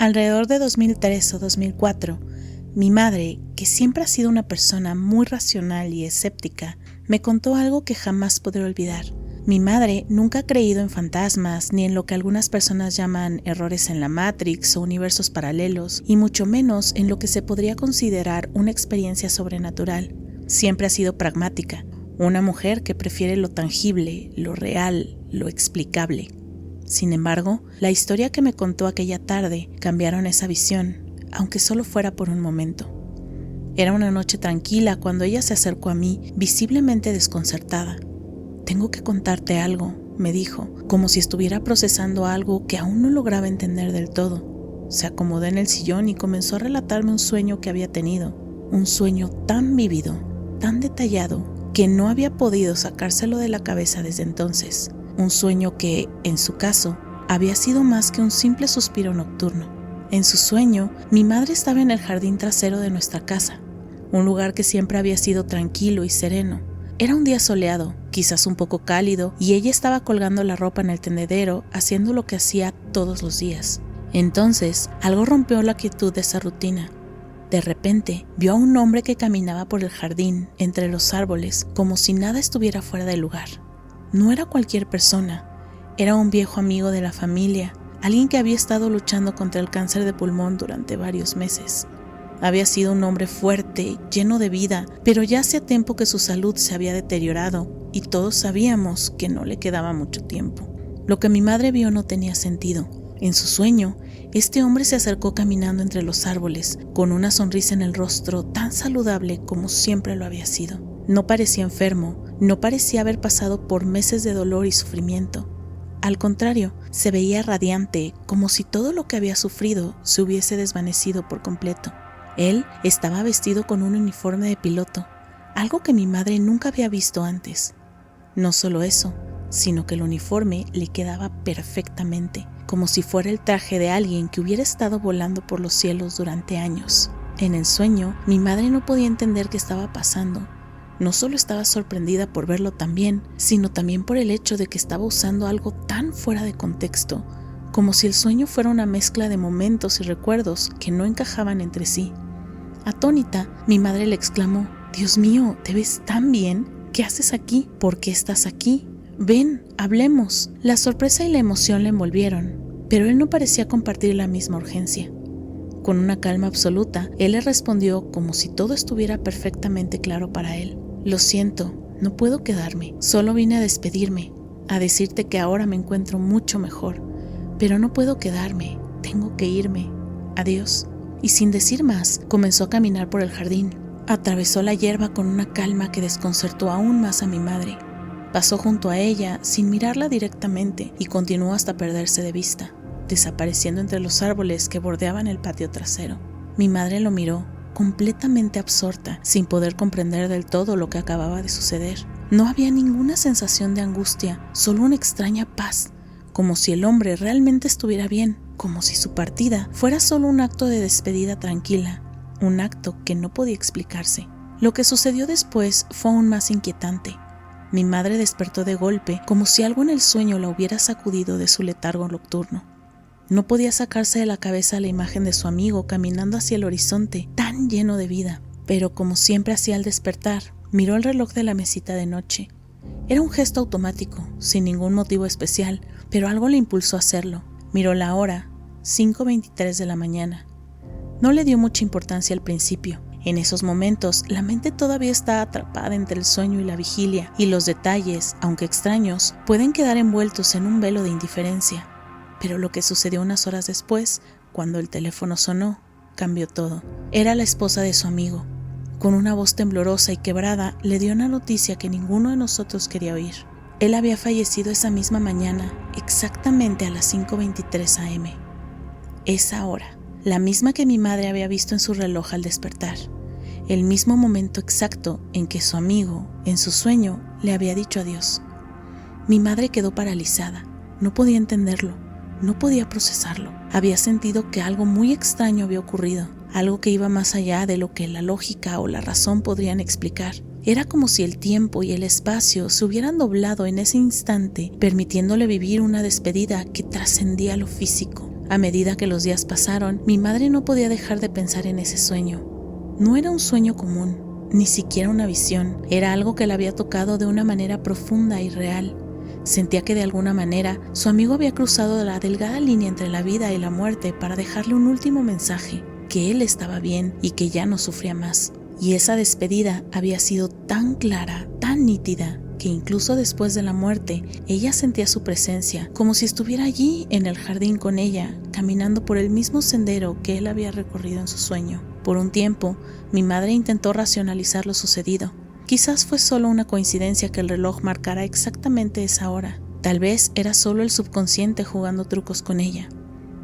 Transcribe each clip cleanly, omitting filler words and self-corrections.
Alrededor de 2003 o 2004, mi madre, que siempre ha sido una persona muy racional y escéptica, me contó algo que jamás podré olvidar. Mi madre nunca ha creído en fantasmas ni en lo que algunas personas llaman errores en la Matrix o universos paralelos, y mucho menos en lo que se podría considerar una experiencia sobrenatural. Siempre ha sido pragmática, una mujer que prefiere lo tangible, lo real, lo explicable. Sin embargo, la historia que me contó aquella tarde cambiaron esa visión, aunque solo fuera por un momento. Era una noche tranquila cuando ella se acercó a mí, visiblemente desconcertada. «Tengo que contarte algo», me dijo, como si estuviera procesando algo que aún no lograba entender del todo. Se acomodó en el sillón y comenzó a relatarme un sueño que había tenido. Un sueño tan vívido, tan detallado, que no había podido sacárselo de la cabeza desde entonces. Un sueño que, en su caso, había sido más que un simple suspiro nocturno. En su sueño, mi madre estaba en el jardín trasero de nuestra casa, un lugar que siempre había sido tranquilo y sereno. Era un día soleado, quizás un poco cálido, y ella estaba colgando la ropa en el tendedero, haciendo lo que hacía todos los días. Entonces, algo rompió la quietud de esa rutina. De repente, vio a un hombre que caminaba por el jardín, entre los árboles, como si nada estuviera fuera de lugar. No era cualquier persona, era un viejo amigo de la familia, alguien que había estado luchando contra el cáncer de pulmón durante varios meses. Había sido un hombre fuerte, lleno de vida, pero ya hacía tiempo que su salud se había deteriorado y todos sabíamos que no le quedaba mucho tiempo. Lo que mi madre vio no tenía sentido. En su sueño, este hombre se acercó caminando entre los árboles, con una sonrisa en el rostro tan saludable como siempre lo había sido. No parecía enfermo, no parecía haber pasado por meses de dolor y sufrimiento. Al contrario, se veía radiante, como si todo lo que había sufrido se hubiese desvanecido por completo. Él estaba vestido con un uniforme de piloto, algo que mi madre nunca había visto antes. No solo eso, sino que el uniforme le quedaba perfectamente, como si fuera el traje de alguien que hubiera estado volando por los cielos durante años. En el sueño, mi madre no podía entender qué estaba pasando. No solo estaba sorprendida por verlo tan bien, sino también por el hecho de que estaba usando algo tan fuera de contexto, como si el sueño fuera una mezcla de momentos y recuerdos que no encajaban entre sí. Atónita, mi madre le exclamó: «Dios mío, ¿te ves tan bien? ¿Qué haces aquí? ¿Por qué estás aquí? Ven, hablemos». La sorpresa y la emoción le envolvieron, pero él no parecía compartir la misma urgencia. Con una calma absoluta, él le respondió como si todo estuviera perfectamente claro para él: «Lo siento, no puedo quedarme. Solo vine a despedirme, a decirte que ahora me encuentro mucho mejor, pero no puedo quedarme, tengo que irme. Adiós». Y sin decir más, comenzó a caminar por el jardín. Atravesó la hierba con una calma que desconcertó aún más a mi madre. Pasó junto a ella sin mirarla directamente y continuó hasta perderse de vista, desapareciendo entre los árboles que bordeaban el patio trasero. Mi madre lo miró, completamente absorta, sin poder comprender del todo lo que acababa de suceder. No había ninguna sensación de angustia, solo una extraña paz, como si el hombre realmente estuviera bien, como si su partida fuera solo un acto de despedida tranquila, un acto que no podía explicarse. Lo que sucedió después fue aún más inquietante. Mi madre despertó de golpe, como si algo en el sueño la hubiera sacudido de su letargo nocturno. No podía sacarse de la cabeza la imagen de su amigo caminando hacia el horizonte, tan lleno de vida. Pero como siempre hacía al despertar, miró el reloj de la mesita de noche. Era un gesto automático, sin ningún motivo especial, pero algo le impulsó a hacerlo. Miró la hora, 5:23 de la mañana. No le dio mucha importancia al principio. En esos momentos, la mente todavía está atrapada entre el sueño y la vigilia, y los detalles, aunque extraños, pueden quedar envueltos en un velo de indiferencia. Pero lo que sucedió unas horas después, cuando el teléfono sonó, cambió todo. Era la esposa de su amigo. Con una voz temblorosa y quebrada, le dio una noticia que ninguno de nosotros quería oír. Él había fallecido esa misma mañana, exactamente a las 5:23 a.m. Esa hora, la misma que mi madre había visto en su reloj al despertar. El mismo momento exacto en que su amigo, en su sueño, le había dicho adiós. Mi madre quedó paralizada. No podía entenderlo, no podía procesarlo. Había sentido que algo muy extraño había ocurrido, algo que iba más allá de lo que la lógica o la razón podrían explicar. Era como si el tiempo y el espacio se hubieran doblado en ese instante, permitiéndole vivir una despedida que trascendía lo físico. A medida que los días pasaron, mi madre no podía dejar de pensar en ese sueño. No era un sueño común, ni siquiera una visión, era algo que la había tocado de una manera profunda y real. Sentía que de alguna manera su amigo había cruzado la delgada línea entre la vida y la muerte para dejarle un último mensaje, que él estaba bien y que ya no sufría más. Y esa despedida había sido tan clara, tan nítida, que incluso después de la muerte, ella sentía su presencia, como si estuviera allí en el jardín con ella, caminando por el mismo sendero que él había recorrido en su sueño. Por un tiempo, mi madre intentó racionalizar lo sucedido. Quizás fue solo una coincidencia que el reloj marcara exactamente esa hora. Tal vez era solo el subconsciente jugando trucos con ella.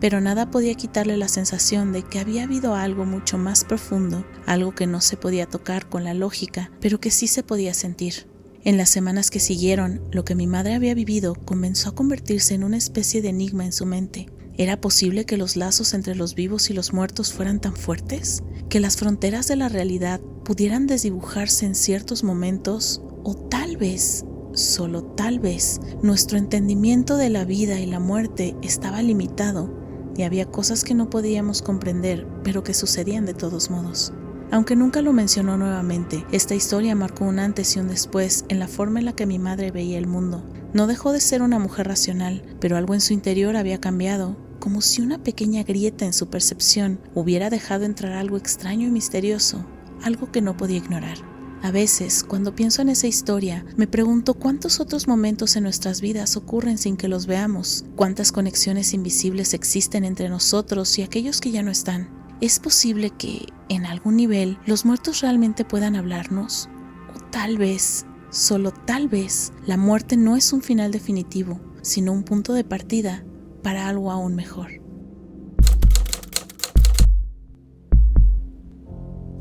Pero nada podía quitarle la sensación de que había habido algo mucho más profundo, algo que no se podía tocar con la lógica, pero que sí se podía sentir. En las semanas que siguieron, lo que mi madre había vivido comenzó a convertirse en una especie de enigma en su mente. ¿Era posible que los lazos entre los vivos y los muertos fueran tan fuertes? ¿Que las fronteras de la realidad pudieran desdibujarse en ciertos momentos? ¿O tal vez, solo tal vez, nuestro entendimiento de la vida y la muerte estaba limitado y había cosas que no podíamos comprender, pero que sucedían de todos modos? Aunque nunca lo mencionó nuevamente, esta historia marcó un antes y un después en la forma en la que mi madre veía el mundo. No dejó de ser una mujer racional, pero algo en su interior había cambiado, como si una pequeña grieta en su percepción hubiera dejado entrar algo extraño y misterioso, algo que no podía ignorar. A veces, cuando pienso en esa historia, me pregunto cuántos otros momentos en nuestras vidas ocurren sin que los veamos, cuántas conexiones invisibles existen entre nosotros y aquellos que ya no están. ¿Es posible que, en algún nivel, los muertos realmente puedan hablarnos? O tal vez, solo tal vez, la muerte no es un final definitivo, sino un punto de partida para algo aún mejor.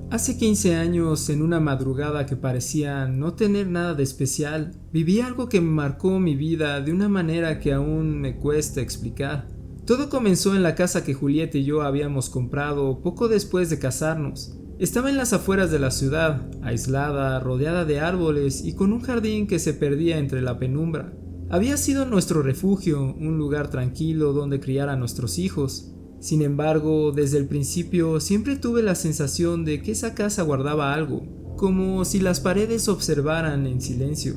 Hace 15 años, en una madrugada que parecía no tener nada de especial, viví algo que marcó mi vida de una manera que aún me cuesta explicar. Todo comenzó en la casa que Julieta y yo habíamos comprado poco después de casarnos. Estaba en las afueras de la ciudad, aislada, rodeada de árboles y con un jardín que se perdía entre la penumbra. Había sido nuestro refugio, un lugar tranquilo donde criar a nuestros hijos. Sin embargo, desde el principio siempre tuve la sensación de que esa casa guardaba algo, como si las paredes observaran en silencio.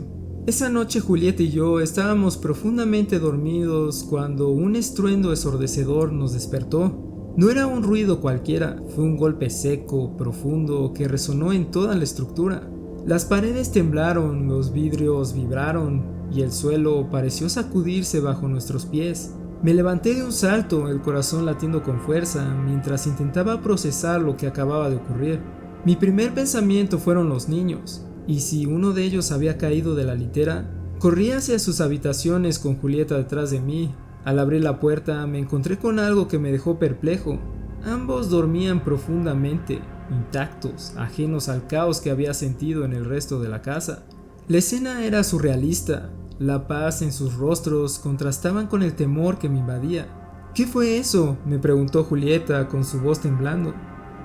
Esa noche Julieta y yo estábamos profundamente dormidos cuando un estruendo ensordecedor nos despertó. No era un ruido cualquiera, fue un golpe seco, profundo, que resonó en toda la estructura. Las paredes temblaron, los vidrios vibraron y el suelo pareció sacudirse bajo nuestros pies. Me levanté de un salto, el corazón latiendo con fuerza, mientras intentaba procesar lo que acababa de ocurrir. Mi primer pensamiento fueron los niños. ¿Y si uno de ellos había caído de la litera? Corrí hacia sus habitaciones con Julieta detrás de mí. Al abrir la puerta me encontré con algo que me dejó perplejo. Ambos dormían profundamente, intactos, ajenos al caos que había sentido en el resto de la casa. La escena era surrealista. La paz en sus rostros contrastaban con el temor que me invadía. ¿Qué fue eso?, me preguntó Julieta con su voz temblando.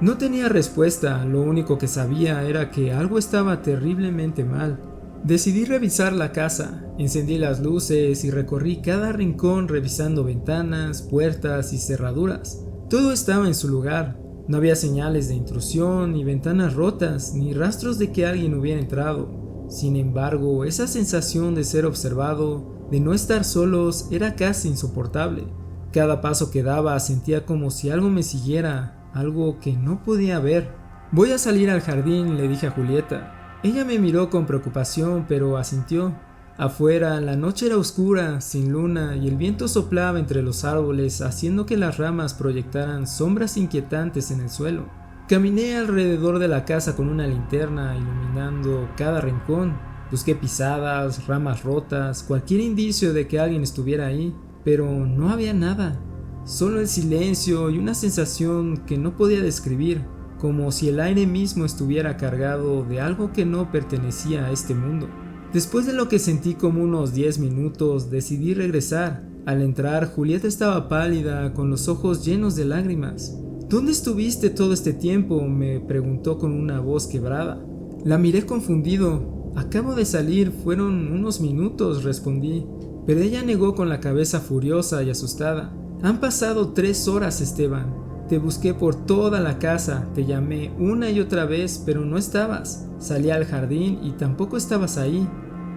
No tenía respuesta, lo único que sabía era que algo estaba terriblemente mal. Decidí revisar la casa, encendí las luces y recorrí cada rincón revisando ventanas, puertas y cerraduras. Todo estaba en su lugar, no había señales de intrusión, ni ventanas rotas, ni rastros de que alguien hubiera entrado. Sin embargo, esa sensación de ser observado, de no estar solos, era casi insoportable. Cada paso que daba sentía como si algo me siguiera, algo que no podía ver. Voy a salir al jardín, le dije a Julieta. Ella me miró con preocupación, pero asintió. Afuera, la noche era oscura, sin luna, y el viento soplaba entre los árboles, haciendo que las ramas proyectaran sombras inquietantes en el suelo. Caminé alrededor de la casa con una linterna, iluminando cada rincón. Busqué pisadas, ramas rotas, cualquier indicio de que alguien estuviera ahí, pero no había nada. Solo el silencio y una sensación que no podía describir, como si el aire mismo estuviera cargado de algo que no pertenecía a este mundo. Después de lo que sentí como unos 10 minutos, decidí regresar. Al entrar, Julieta estaba pálida, con los ojos llenos de lágrimas. ¿Dónde estuviste todo este tiempo?, me preguntó con una voz quebrada. La miré confundido. Acabo de salir, fueron unos minutos, respondí, pero ella negó con la cabeza furiosa y asustada. Han pasado 3 horas, Esteban. Te busqué por toda la casa, te llamé una y otra vez, pero no estabas. Salí al jardín y tampoco estabas ahí.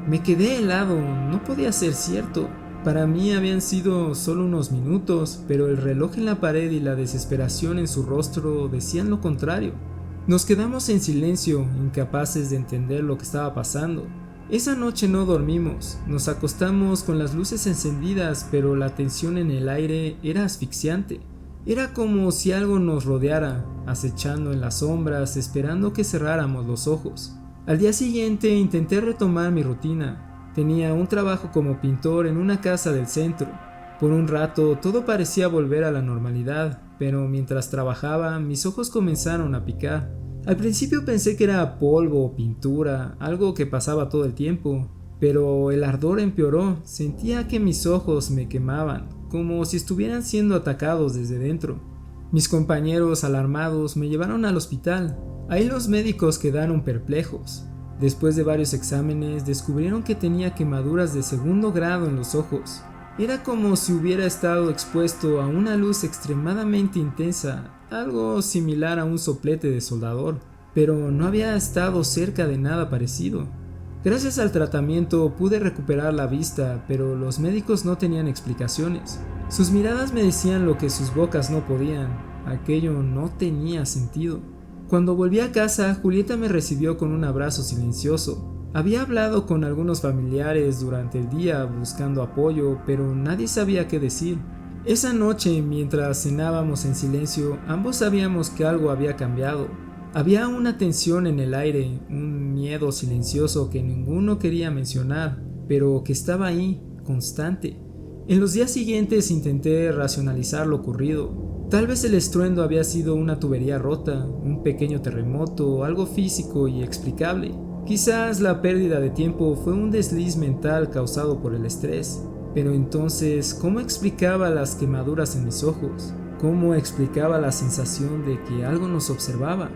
Me quedé helado, no podía ser cierto. Para mí habían sido solo unos minutos, pero el reloj en la pared y la desesperación en su rostro decían lo contrario. Nos quedamos en silencio, incapaces de entender lo que estaba pasando. Esa noche no dormimos, nos acostamos con las luces encendidas, pero la tensión en el aire era asfixiante. Era como si algo nos rodeara, acechando en las sombras, esperando que cerráramos los ojos. Al día siguiente intenté retomar mi rutina. Tenía un trabajo como pintor en una casa del centro. Por un rato todo parecía volver a la normalidad, pero mientras trabajaba mis ojos comenzaron a picar. Al principio pensé que era polvo o pintura, algo que pasaba todo el tiempo, pero el ardor empeoró. Sentía que mis ojos me quemaban, como si estuvieran siendo atacados desde dentro. Mis compañeros alarmados me llevaron al hospital. Ahí los médicos quedaron perplejos. Después de varios exámenes descubrieron que tenía quemaduras de 2º grado en los ojos. Era como si hubiera estado expuesto a una luz extremadamente intensa, algo similar a un soplete de soldador, pero no había estado cerca de nada parecido. Gracias al tratamiento pude recuperar la vista, pero los médicos no tenían explicaciones. Sus miradas me decían lo que sus bocas no podían. Aquello no tenía sentido. Cuando volví a casa, Julieta me recibió con un abrazo silencioso. Había hablado con algunos familiares durante el día buscando apoyo, pero nadie sabía qué decir. Esa noche, mientras cenábamos en silencio, ambos sabíamos que algo había cambiado. Había una tensión en el aire, un miedo silencioso que ninguno quería mencionar, pero que estaba ahí, constante. En los días siguientes intenté racionalizar lo ocurrido. Tal vez el estruendo había sido una tubería rota, un pequeño terremoto, algo físico y explicable. Quizás la pérdida de tiempo fue un desliz mental causado por el estrés. Pero entonces, ¿cómo explicaba las quemaduras en mis ojos? ¿Cómo explicaba la sensación de que algo nos observaba?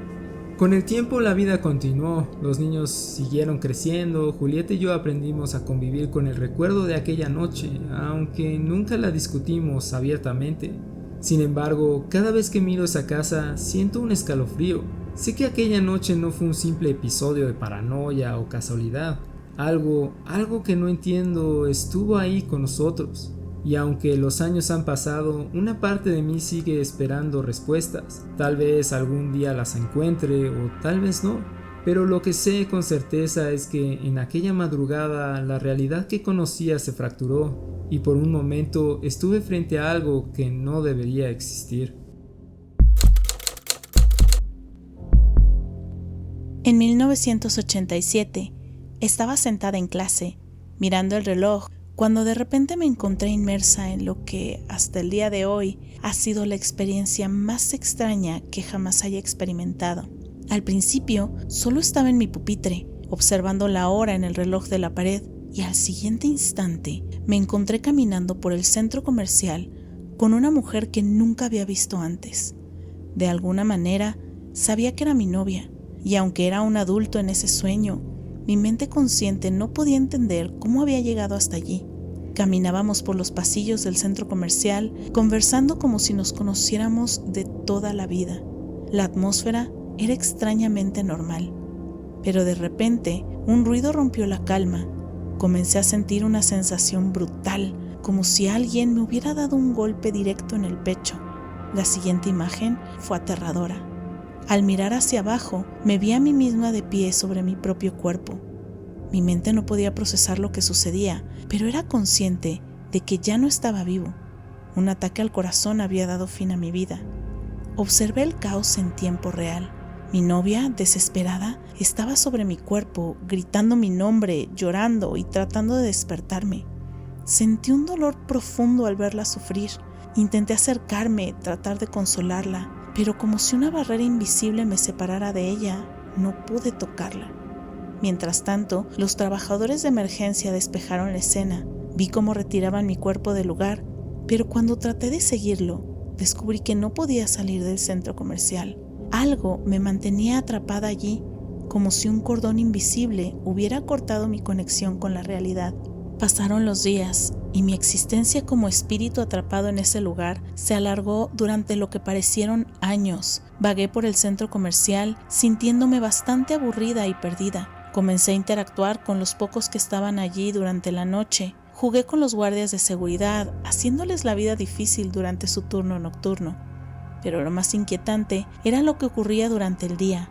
Con el tiempo la vida continuó, los niños siguieron creciendo, Julieta y yo aprendimos a convivir con el recuerdo de aquella noche, aunque nunca la discutimos abiertamente. Sin embargo, cada vez que miro esa casa siento un escalofrío. Sé que aquella noche no fue un simple episodio de paranoia o casualidad. Algo que no entiendo estuvo ahí con nosotros. Y aunque los años han pasado, una parte de mí sigue esperando respuestas. Tal vez algún día las encuentre o tal vez no. Pero lo que sé con certeza es que en aquella madrugada la realidad que conocía se fracturó y por un momento estuve frente a algo que no debería existir. En 1987 estaba sentada en clase, mirando el reloj, cuando de repente me encontré inmersa en lo que hasta el día de hoy ha sido la experiencia más extraña que jamás haya experimentado. Al principio solo estaba en mi pupitre, observando la hora en el reloj de la pared, y al siguiente instante me encontré caminando por el centro comercial con una mujer que nunca había visto antes. De alguna manera sabía que era mi novia, y aunque era un adulto en ese sueño, mi mente consciente no podía entender cómo había llegado hasta allí. Caminábamos por los pasillos del centro comercial, conversando como si nos conociéramos de toda la vida. La atmósfera era extrañamente normal, pero de repente un ruido rompió la calma. Comencé a sentir una sensación brutal, como si alguien me hubiera dado un golpe directo en el pecho. La siguiente imagen fue aterradora. Al mirar hacia abajo, me vi a mí misma de pie sobre mi propio cuerpo. Mi mente no podía procesar lo que sucedía, pero era consciente de que ya no estaba vivo. Un ataque al corazón había dado fin a mi vida. Observé el caos en tiempo real. Mi novia, desesperada, estaba sobre mi cuerpo, gritando mi nombre, llorando y tratando de despertarme. Sentí un dolor profundo al verla sufrir. Intenté acercarme, tratar de consolarla, pero como si una barrera invisible me separara de ella, no pude tocarla. Mientras tanto, los trabajadores de emergencia despejaron la escena. Vi cómo retiraban mi cuerpo del lugar, pero cuando traté de seguirlo, descubrí que no podía salir del centro comercial. Algo me mantenía atrapada allí, como si un cordón invisible hubiera cortado mi conexión con la realidad. Pasaron los días y mi existencia como espíritu atrapado en ese lugar se alargó durante lo que parecieron años. Vagué por el centro comercial sintiéndome bastante aburrida y perdida. Comencé a interactuar con los pocos que estaban allí durante la noche. Jugué con los guardias de seguridad, haciéndoles la vida difícil durante su turno nocturno. Pero lo más inquietante era lo que ocurría durante el día.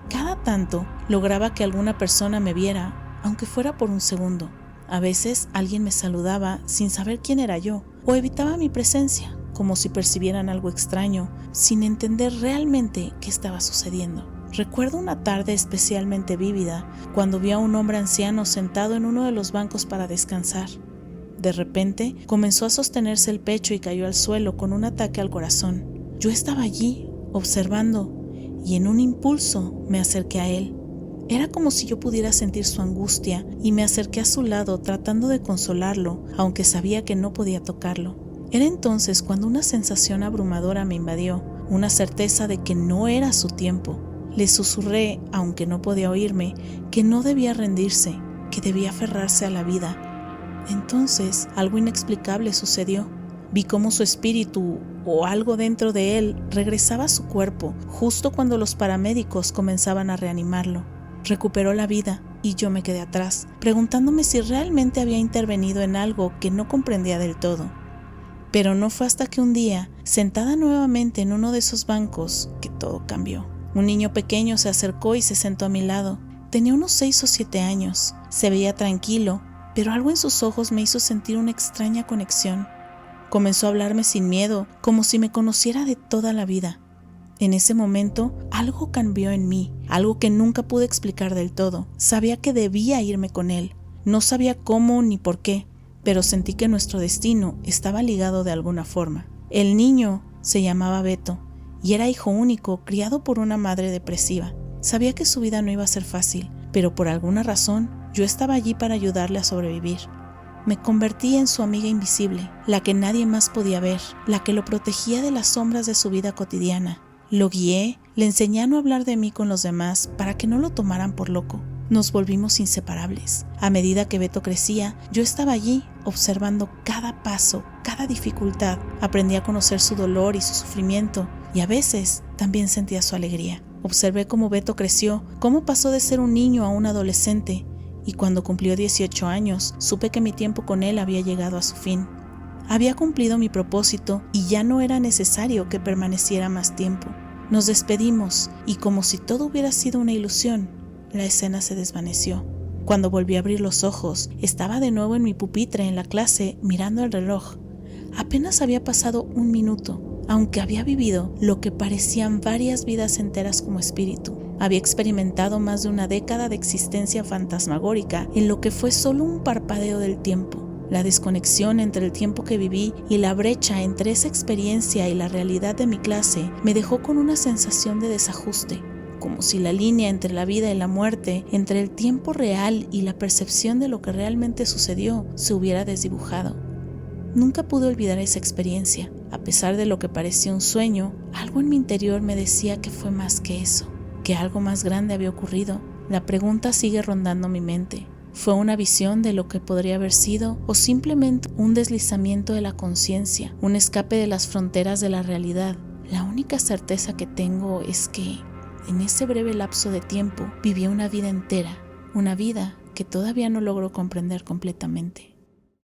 Cada tanto lograba que alguna persona me viera, aunque fuera por un segundo. A veces alguien me saludaba sin saber quién era yo, o evitaba mi presencia, como si percibieran algo extraño, sin entender realmente qué estaba sucediendo. Recuerdo una tarde especialmente vívida, cuando vi a un hombre anciano sentado en uno de los bancos para descansar. De repente, comenzó a sostenerse el pecho y cayó al suelo con un ataque al corazón. Yo estaba allí, observando, y en un impulso me acerqué a él. Era como si yo pudiera sentir su angustia y me acerqué a su lado tratando de consolarlo, aunque sabía que no podía tocarlo. Era entonces cuando una sensación abrumadora me invadió, una certeza de que no era su tiempo. Le susurré, aunque no podía oírme, que no debía rendirse, que debía aferrarse a la vida. Entonces, algo inexplicable sucedió. Vi cómo su espíritu, o algo dentro de él, regresaba a su cuerpo, justo cuando los paramédicos comenzaban a reanimarlo. Recuperó la vida y yo me quedé atrás, preguntándome si realmente había intervenido en algo que no comprendía del todo. Pero no fue hasta que un día, sentada nuevamente en uno de esos bancos, que todo cambió. Un niño pequeño se acercó y se sentó a mi lado. Tenía unos 6 o 7 años. Se veía tranquilo, pero algo en sus ojos me hizo sentir una extraña conexión. Comenzó a hablarme sin miedo, como si me conociera de toda la vida. En ese momento, algo cambió en mí, algo que nunca pude explicar del todo. Sabía que debía irme con él. No sabía cómo ni por qué, pero sentí que nuestro destino estaba ligado de alguna forma. El niño se llamaba Beto y era hijo único, criado por una madre depresiva. Sabía que su vida no iba a ser fácil, pero por alguna razón yo estaba allí para ayudarle a sobrevivir. Me convertí en su amiga invisible, la que nadie más podía ver, la que lo protegía de las sombras de su vida cotidiana. Lo guié, le enseñé a no hablar de mí con los demás para que no lo tomaran por loco. Nos volvimos inseparables. A medida que Beto crecía, yo estaba allí, observando cada paso, cada dificultad. Aprendí a conocer su dolor y su sufrimiento, y a veces también sentía su alegría. Observé cómo Beto creció, cómo pasó de ser un niño a un adolescente, y cuando cumplió 18 años, supe que mi tiempo con él había llegado a su fin. Había cumplido mi propósito y ya no era necesario que permaneciera más tiempo. Nos despedimos y como si todo hubiera sido una ilusión, la escena se desvaneció. Cuando volví a abrir los ojos, estaba de nuevo en mi pupitre en la clase mirando el reloj. Apenas había pasado 1 minuto, aunque había vivido lo que parecían varias vidas enteras como espíritu. Había experimentado más de una década de existencia fantasmagórica en lo que fue solo un parpadeo del tiempo. La desconexión entre el tiempo que viví y la brecha entre esa experiencia y la realidad de mi clase me dejó con una sensación de desajuste, como si la línea entre la vida y la muerte, entre el tiempo real y la percepción de lo que realmente sucedió, se hubiera desdibujado. Nunca pude olvidar esa experiencia. A pesar de lo que parecía un sueño, algo en mi interior me decía que fue más que eso, que algo más grande había ocurrido. La pregunta sigue rondando mi mente. ¿Fue una visión de lo que podría haber sido o simplemente un deslizamiento de la conciencia, un escape de las fronteras de la realidad? La única certeza que tengo es que en ese breve lapso de tiempo viví una vida entera, una vida que todavía no logro comprender completamente.